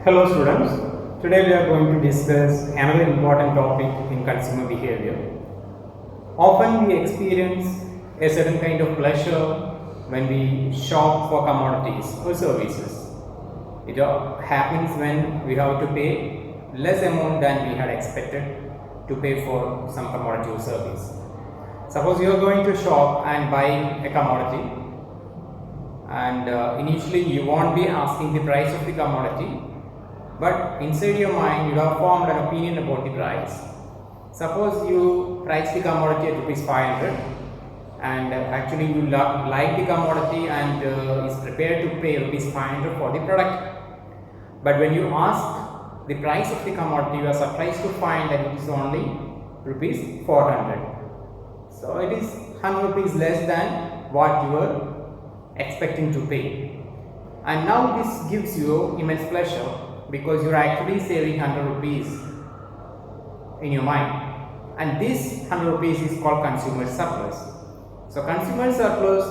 Hello students, today we are going to discuss another important topic in consumer behavior. Often we experience a certain kind of pleasure when we shop for commodities or services. It happens when we have to pay less amount than we had expected to pay for some commodity or service. Suppose you are going to shop and buy a commodity, and initially you won't be asking the price of the commodity, but inside your mind you have formed an opinion about the price. Suppose you price the commodity at rupees 500 and actually you like the commodity and is prepared to pay rupees 500 for the product. But when you ask the price of the commodity, you are surprised to find that it is only rupees 400. So it is 100 rupees less than what you were expecting to pay. And now this gives you immense pleasure because you are actually saving 100 rupees in your mind. And this 100 rupees is called consumer surplus. So consumer surplus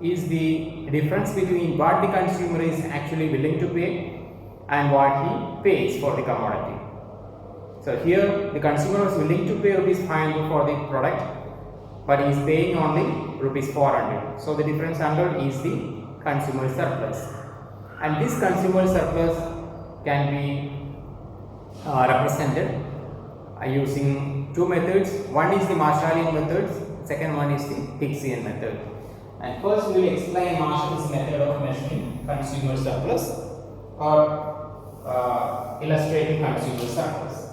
is the difference between what the consumer is actually willing to pay and what he pays for the commodity. So here the consumer is willing to pay rupees 500 for the product, but he is paying only rupees 400. So the difference 100 is the consumer surplus. And this consumer surplus can be represented using two methods. One is the Marshallian method, second one is the Hicksian method. And first we will explain Marshall's method of measuring consumer surplus or illustrating consumer surplus.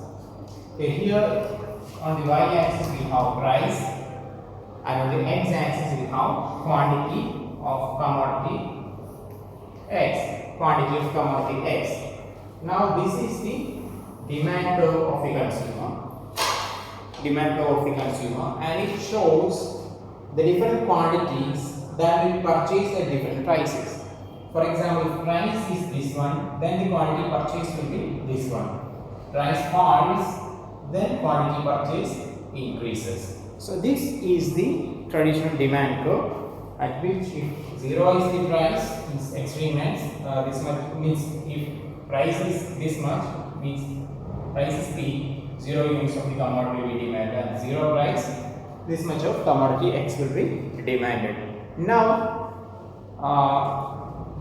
Okay, here on the y-axis we have price, and on the x-axis we have quantity of commodity x, quantity of commodity x. Now this is the demand curve of the consumer, and it shows the different quantities that will purchase at different prices. For example, if price is this one, then the quantity purchased will be this one. Price falls, then quantity purchase increases. So this is the traditional demand curve, at which if 0 is the price, means extreme ends, this much means if price is this much, means price is P, 0 units of the commodity will be demanded, and 0 price, this much of commodity X will be demanded. Now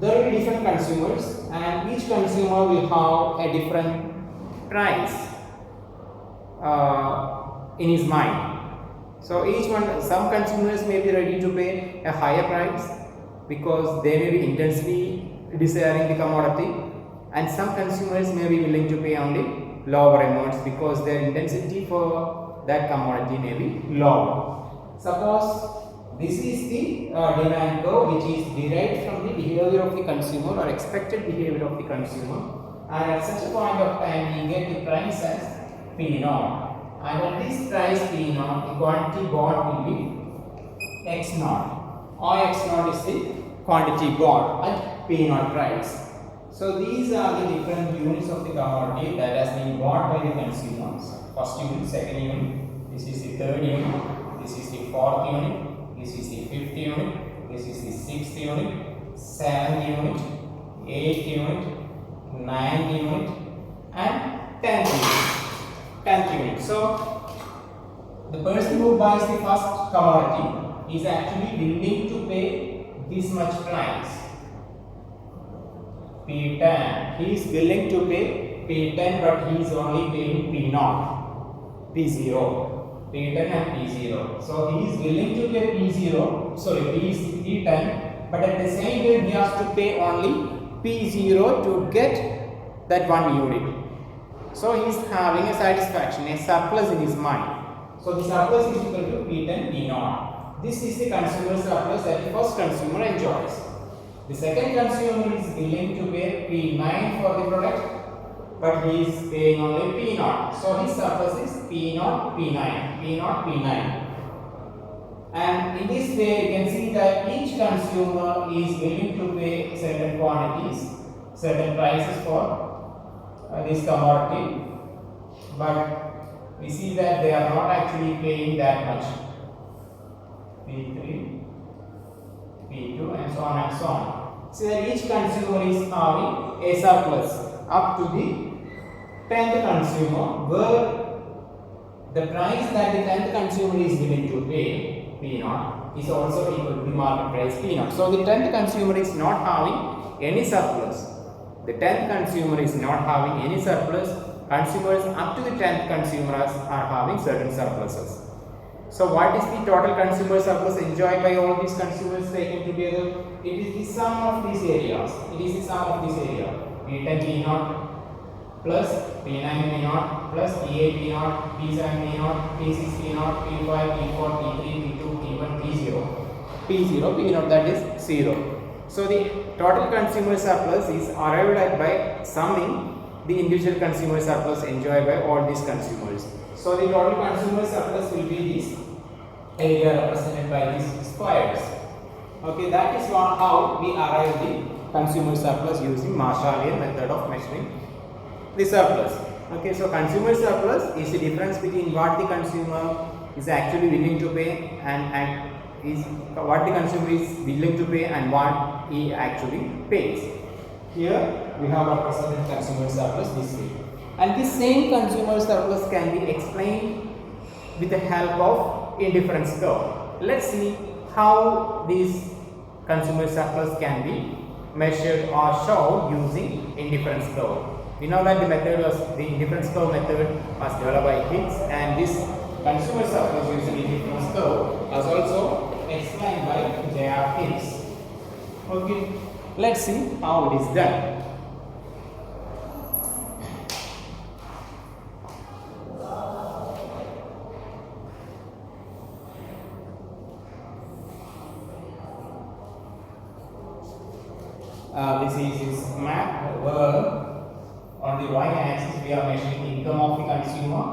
there will be different consumers, and each consumer will have a different price in his mind. So each one, some consumers may be ready to pay a higher price because they may be intensely desiring the commodity, and some consumers may be willing to pay only lower amounts because their intensity for that commodity may be lower. Suppose this is the demand curve, which is derived from the behavior of the consumer or expected behavior of the consumer, and at such a point of time we get the price as P0. And at this price P0, the quantity bought will be X0, or X0 is the quantity bought at P0 price. So these are the different units of the commodity that has been bought by the consumers. First unit, second unit, this is the third unit, this is the fourth unit, this is the fifth unit, this is the sixth unit, seventh unit, eighth unit, ninth unit, and 10th unit. 10th unit. So the person who buys the first commodity is actually willing to pay this much price, P10. He is willing to pay P10, but he is only paying P0, P0, P10 and P0. So he is willing to pay P10, but at the same time he has to pay only P0 to get that one unit. So he is having a satisfaction, a surplus in his mind. So the surplus is equal to P10, P0. This is the consumer surplus that the first consumer enjoys. The second consumer is willing to pay P9 for the product, but he is paying only P0. So his surplus is P0, P9, P0, P9. And in this way you can see that each consumer is willing to pay certain quantities, certain prices for this commodity, but we see that they are not actually paying that much. P3, P2, and so on and so on. So that each consumer is having a surplus, up to the 10th consumer, where the price that the 10th consumer is willing to pay, P0, is also equal to the market price P0. So the 10th consumer is not having any surplus. The 10th consumer is not having any surplus. Consumers up to the 10th consumers are having certain surpluses. So what is the total consumer surplus enjoyed by all these consumers taken together? It is the sum of these areas. It is the sum of this area. P10 P0 plus P9 P0 plus P8 P0, P7 P0, P6 P0, P5 P4 P3 P2 P1 P0, P0 P0, that is 0. So the total consumer surplus is arrived at by summing the individual consumer surplus enjoyed by all these consumers. So the total consumer surplus will be this area represented by these squares. Okay, that is how we arrive the consumer surplus using Marshallian method of measuring the surplus. Okay, so consumer surplus is the difference between what the consumer is actually willing to pay and is what the consumer is willing to pay and what he actually pays. Here we have represented consumer surplus this way, and this same consumer surplus can be explained with the help of indifference curve. Let's see how this consumer surplus can be measured or shown using indifference curve. We know that the indifference curve method was developed by Hicks, and this consumer surplus using indifference curve was also explained by J.R. Hicks. Okay, let's see how it is done. This is his map where on the y-axis we are measuring income of the consumer,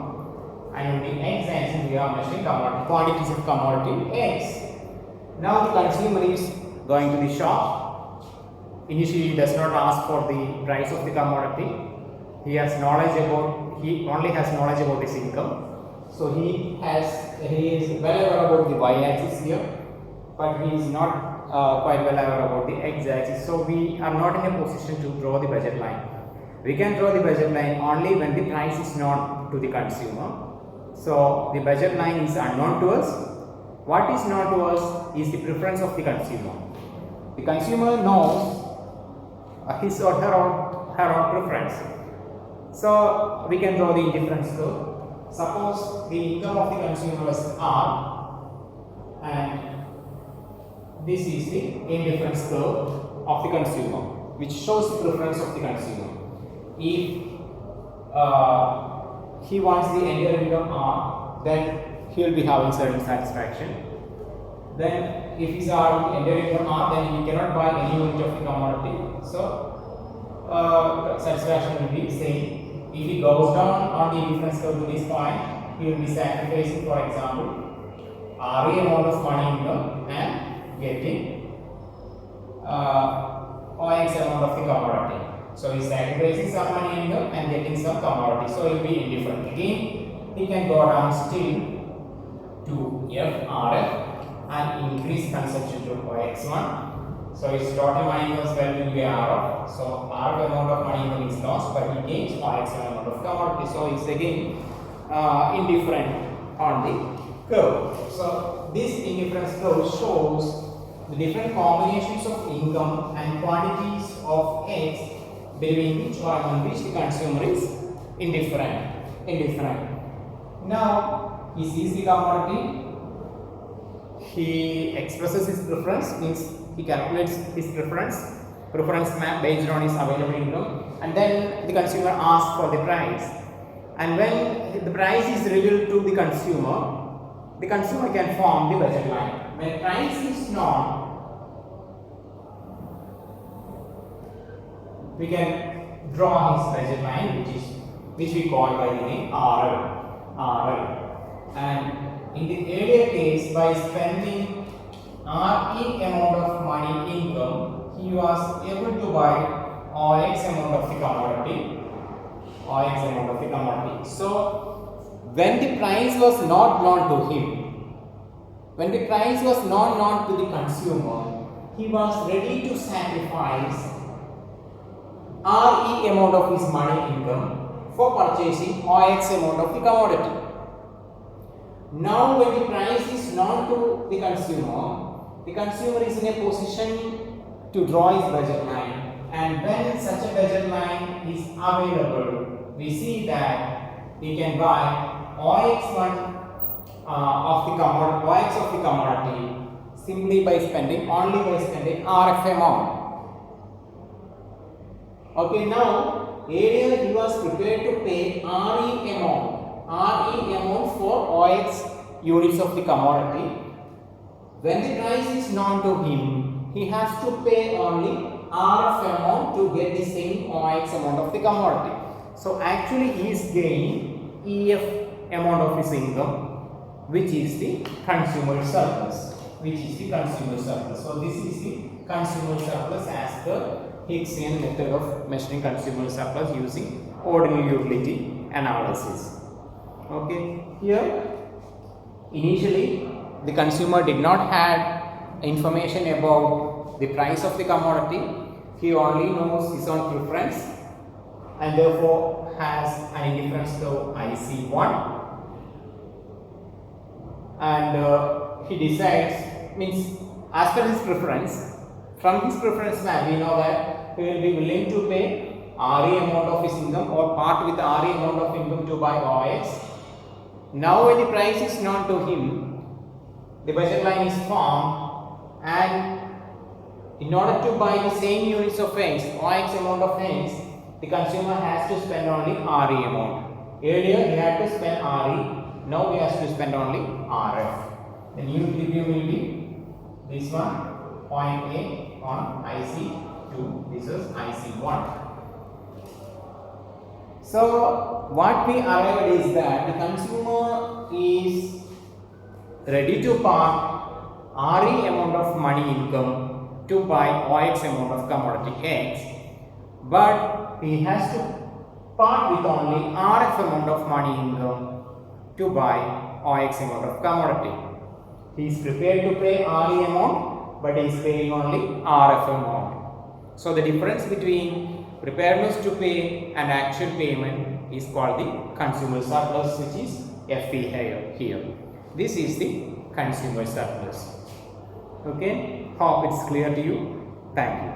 and on the x-axis we are measuring quantities of commodity X. Now the consumer is going to the shop. Initially he does not ask for the price of the commodity. He only has knowledge about his income. So he is well aware about the y-axis here, but he is not quite well aware about the x-axis. So we are not in a position to draw the budget line. We can draw the budget line only when the price is known to the consumer. So the budget line is unknown to us. What is known to us is the preference of the consumer. The consumer knows his or her own preference. So we can draw the indifference curve. Suppose the income of the consumer is R, and this is the indifference curve of the consumer, which shows the preference of the consumer. If he wants the entire income R, then he will be having certain satisfaction. Then if his entire income R, then he cannot buy any unit of the commodity. So satisfaction will be same. If he goes down on the indifference curve to this point, he will be sacrificing, for example, RE amount of money income and getting OX amount of the commodity. So he is sacrificing some money income and getting some commodity. So he will be indifferent. Again, he can go down still to FRF and increase consumption to OX1. So his total money income will be RF. So RF amount of money income is lost, but he gains OX1 amount of commodity. So he is again indifferent on the curve. So this indifference curve shows the different combinations of income and quantities of X between which one on which the consumer is indifferent. Now he sees the commodity, he expresses his preference, means he calculates his preference map based on his available income, and then the consumer asks for the price. And when the price is revealed to the consumer can form the budget line. When price is known, we can draw his budget line, which we call by the name RL. And in the earlier case, by spending RE amount of money income, he was able to buy OX amount of the commodity. So when the price was not known to him, when the price was not known to the consumer, he was ready to sacrifice RE amount of his money income for purchasing OX amount of the commodity. Now when the price is known to the consumer is in a position to draw his budget line, and when such a budget line is available, we see that he can buy OX1 OX of the commodity simply by spending RF amount. Okay, now earlier he was prepared to pay RE amount for OX units of the commodity. When the price is known to him, he has to pay only RF amount to get the same OX amount of the commodity. So actually he is gaining EF amount of his income, which is the consumer surplus. So this is the consumer surplus as per Hicksian method of measuring consumer surplus using ordinary utility analysis. Okay, here initially the consumer did not have information about the price of the commodity. He only knows his own preference and therefore has an indifference to IC1, and he decides, means as per his preference. From his preference now we know that he will be willing to pay RE amount of his income or part with RE amount of income to buy OX. Now when the price is known to him, the budget line is formed, and in order to buy the same units of X, OX amount of X, the consumer has to spend only RE amount. Earlier he had to spend RE, now he has to spend only RF. The new equilibrium will be this one, point A on IC2, this is IC1. So what we arrived is that the consumer is ready to part RE amount of money income to buy OX amount of commodity X, but he has to part with only RF amount of money income to buy OX amount of commodity. He is prepared to pay RE amount, but he is paying only RF amount. So the difference between preparedness to pay and actual payment is called the consumer surplus, which is FE here. This is the consumer surplus. Okay, hope it's clear to you. Thank you.